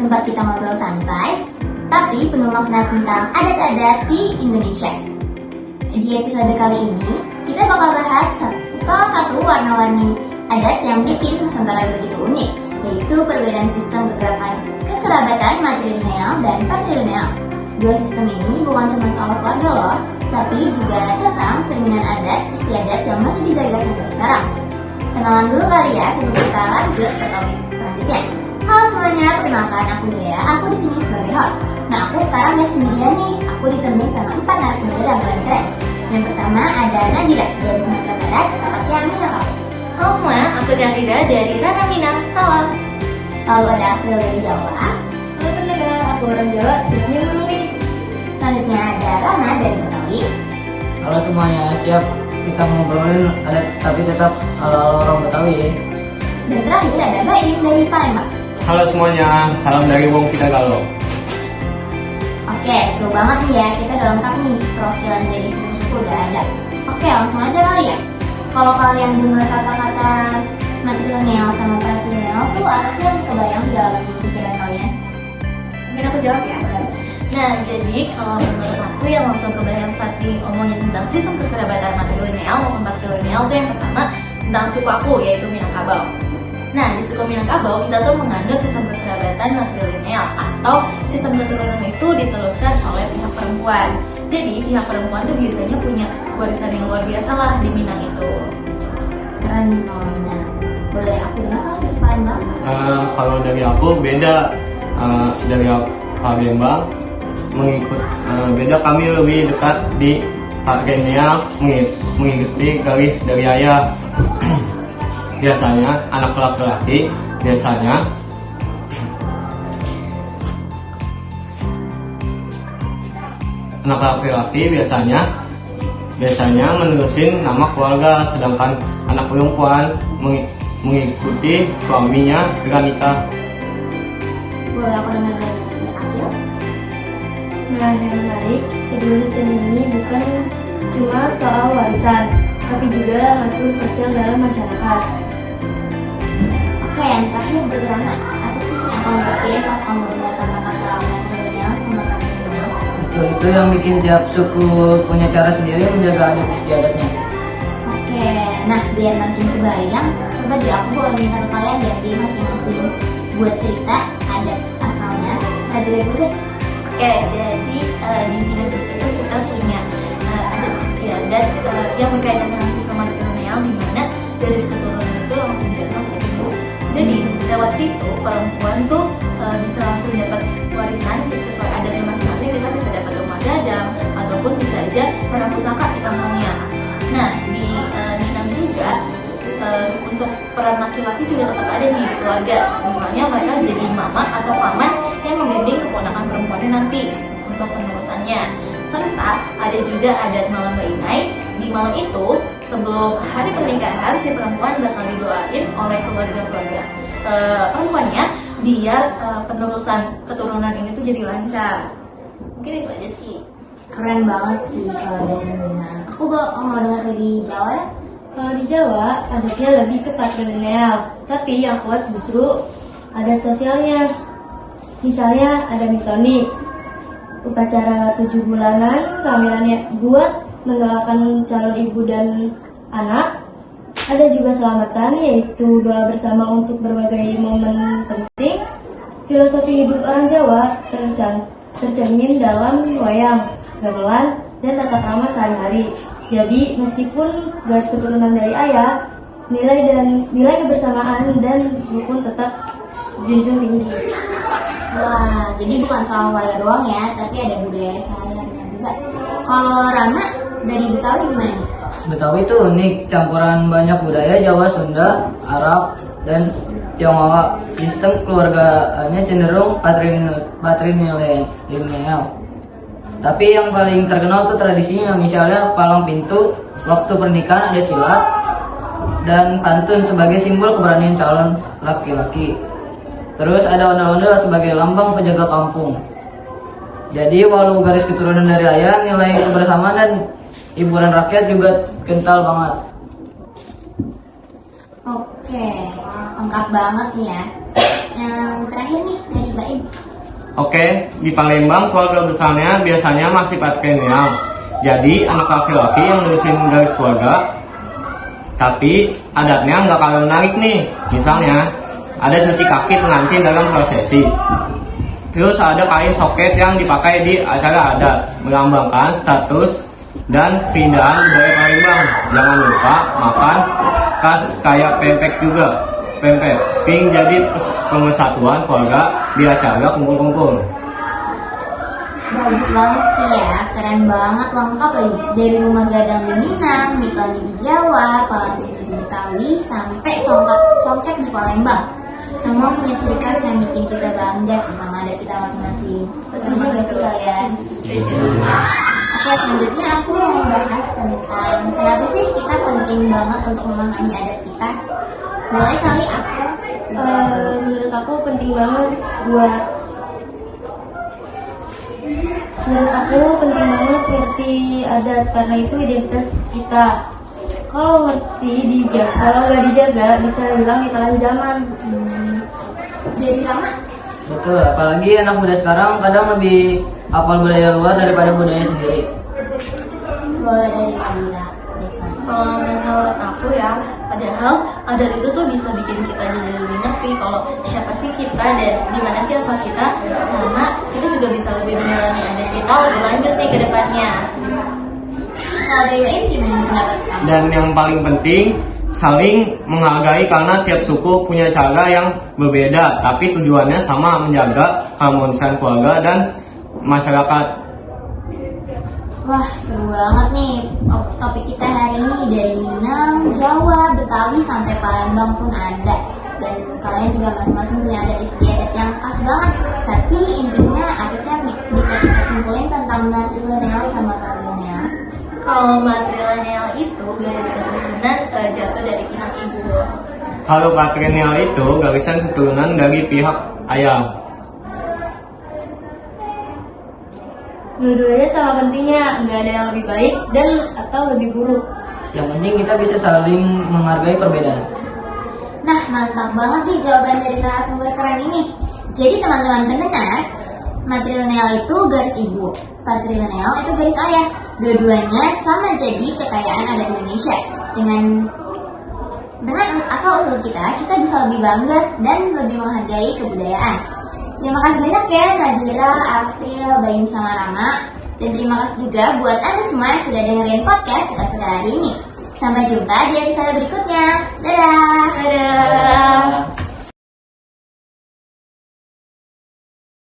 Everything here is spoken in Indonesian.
tempat kita ngobrol santai, tapi penuh makna tentang adat-adat di Indonesia. Di episode kali ini, kita bakal bahas salah satu warna-warni adat yang bikin Nusantara begitu unik, yaitu perbedaan sistem kekerabatan matrilineal dan patrilineal. Dua sistem ini bukan cuma soal keluarga loh, tapi juga tentang cerminan adat istiadat yang masih dijaga sampai sekarang. Kenalan dulu kali ya sebelum kita lanjut ke topik selanjutnya. Halo semuanya, perkenalkan aku Dea. Aku di sini sebagai host. Nah, aku sekarang gak sendirian nih. Aku ditemani sama 4 narasumber yang keren. Yang pertama ada Nadira dari Sumatera Barat, tepatnya Minangkabau. Halo semuanya, aku Nadira dari Rana Minang, salam. Lalu ada April dari Jawa. Halo pendengar, aku orang Jawa, sini Luli. Selanjutnya ada Rana dari Betawi. Halo semuanya, siap kita ngobrolin adat tapi tetap ala-ala orang Betawi ya. Dan terakhir ada Baim dari Palembang. Halo semuanya, salam dari Wong Kita Galuh. Oke, seru banget nih ya, kita udah lengkap nih, perwakilan dari suku-suku udah ada. Oke, langsung aja kali ya. Kalau kalian dengar kata-kata matrilineal sama patrilineal tuh apa sih yang kebayang dalam pikiran kalian? Mungkin aku jawab ya. Nah, jadi kalau menurut aku yang langsung kebayang saat diomongin tentang sistem kekerabatan matrilineal maupun patrilineal itu yang pertama tentang suku aku, yaitu Minangkabau. Nah, di suku Minangkabau kita tuh menganut sistem kekerabatan matrilineal atau sistem keturunan itu diteruskan oleh pihak perempuan. Jadi pihak perempuan tuh biasanya punya warisan yang luar biasa lah di Minang itu. Keren nih kalau Minang. Boleh aku dengar kan dari Palembang? Kalau dari aku beda dari Palembang, beda kami lebih dekat di patrilineal mengikuti garis dari ayah. Biasanya anak laki-laki biasanya menerusin nama keluarga, sedangkan anak perempuan mengikuti suaminya setelah nikah. Boleh aku dengar dari April? Nah, yang menarik, kedua sistem ini bukan cuma soal warisan, tapi juga mengatur sosial dalam masyarakat. Oke, yang terakhir berdrama. Apa sih yang kamu pikirin pas kamu dengar kata-kata matrilineal sama patrilineal? Itu yang bikin tiap suku punya cara sendiri menjaga adat istiadatnya. Oke, nah biar makin kebayang, coba deh aku boleh minta ke kalian gak sih masing-masing buat cerita adat asalnya. Nadira dulu deh. Oke, jadi di Minang itu kita punya adat istiadat yang berkaitan dengan sistem matrilineal, di mana garis keturunan itu langsung jatuh ke ibu. Jadi lewat situ perempuan tuh bisa langsung dapat warisan sesuai adatnya masing-masing, bisa dapat rumah gadang ataupun bisa aja tanah pusaka di kampungnya. Nah, di Minang juga untuk peran laki-laki juga tetap ada nih di keluarga. Misalnya mereka jadi mama atau paman yang membimbing keponakan perempuannya nanti untuk penerusannya. Serta ada juga adat malam bainai. Di malam itu sebelum hari pernikahan si perempuan bakal didoain oleh keluarga perempuannya biar penerusan keturunan ini tuh jadi lancar. Mungkin itu aja sih. Keren banget sih kalau dari Minang. Aku mau dengar dari Jawa ya. Kalau di Jawa adatnya lebih ke patrilineal, tapi yang kuat justru adat sosialnya. Misalnya ada mitoni, upacara 7 bulanan kehamilannya buat mendoakan calon ibu dan anak. Ada juga selamatan, yaitu doa bersama untuk berbagai momen penting. Filosofi hidup orang Jawa tercermin dalam wayang, gamelan, dan tata krama sehari-hari. Jadi meskipun garis keturunan dari ayah, nilai kebersamaan dan rukun tetap junjung tinggi. Wah, jadi bukan soal warga doang ya, tapi ada budaya sehari-harinya juga. Kalau Rama dari Betawi gimana nih? Betawi itu unik, campuran banyak budaya Jawa, Sunda, Arab, dan Tionghoa. Sistem keluarganya cenderung patrilineal. Tapi yang paling terkenal tuh tradisinya, misalnya palang pintu, waktu pernikahan ada silat, dan pantun sebagai simbol keberanian calon laki-laki. Terus ada ondel-ondel sebagai lambang penjaga kampung. Jadi walau garis keturunan dari ayah, nilai kebersamaan dan hiburan rakyat juga kental banget. Oke, lengkap banget nih ya. Yang terakhir nih dari Baim. Oke, di Palembang keluarga besarnya biasanya masih patrilineal. Jadi anak laki-laki yang nerusin garis keluarga, tapi adatnya nggak kalah menarik nih. Misalnya ada cuci kaki pengantin dalam prosesi. Terus ada kain soket yang dipakai di acara adat, melambangkan status dan keindahan budaya Palembang. Jangan lupa makan khas kayak pempek juga. Pempek sering jadi pemersatuan keluarga di acara kumpul-kumpul. Bagus banget sih ya, keren banget, lengkap lagi. Dari rumah gadang di Minang, mitoni di Jawa, palang pintu di Betawi, sampai songket di Palembang. Semua punya ciri khas yang bikin kita bangga sih sama adat kita masing-masing. Setuju gak sih kalian? Oke, selanjutnya aku mau bahas tentang kenapa sih kita penting banget untuk memahami adat kita. Boleh kali aku? Menurut aku penting banget buat ngerti adat karena itu identitas kita. Kalau nggak dijaga bisa hilang di tengah zaman. Dari Rama? Betul, apalagi anak muda sekarang kadang lebih hafal budaya luar daripada budaya sendiri. Boleh dari Nabila. Kalau menurut aku ya, padahal adat itu tuh bisa bikin kita jadi lebih ngerti kalau siapa sih kita dan gimana sih asal kita, sama kita juga bisa lebih mendalami adat kita lebih lanjut nih ke depannya. Kalau dari Baim gimana pendapat kamu? Dan yang paling penting, saling menghargai karena tiap suku punya cara yang berbeda, tapi tujuannya sama, menjaga keharmonisan keluarga dan masyarakat. Wah, seru banget nih topik kita hari ini. Dari Minang, Jawa, Betawi, sampai Palembang pun ada. Dan kalian juga masing-masing punya adat istiadat yang khas banget. Tapi intinya apa sih yang bisa kita simpulin tentang matrilineal sama patrilineal? Kalau matrilineal itu garis keturunan jatuh dari pihak ibu. Kalau patrilineal itu garisan keturunan dari pihak ayah. Dua-duanya sama pentingnya, nggak ada yang lebih baik dan atau lebih buruk. Yang penting kita bisa saling menghargai perbedaan. Nah, mantap banget nih jawaban dari narasumber keren ini. Jadi teman-teman pendengar, matrilineal itu garis ibu, patrilineal itu garis ayah. Dua-duanya sama jadi kekayaan adat Indonesia. Dengan asal-usul kita bisa lebih bangga dan lebih menghargai kebudayaan. Terima kasih banyak ya Nadira, Afril, Baim sama Rama. Dan terima kasih juga buat Anda semua yang sudah dengerin podcast Suka-Suka hari ini. Sampai jumpa di episode berikutnya. Dadah! Dadah!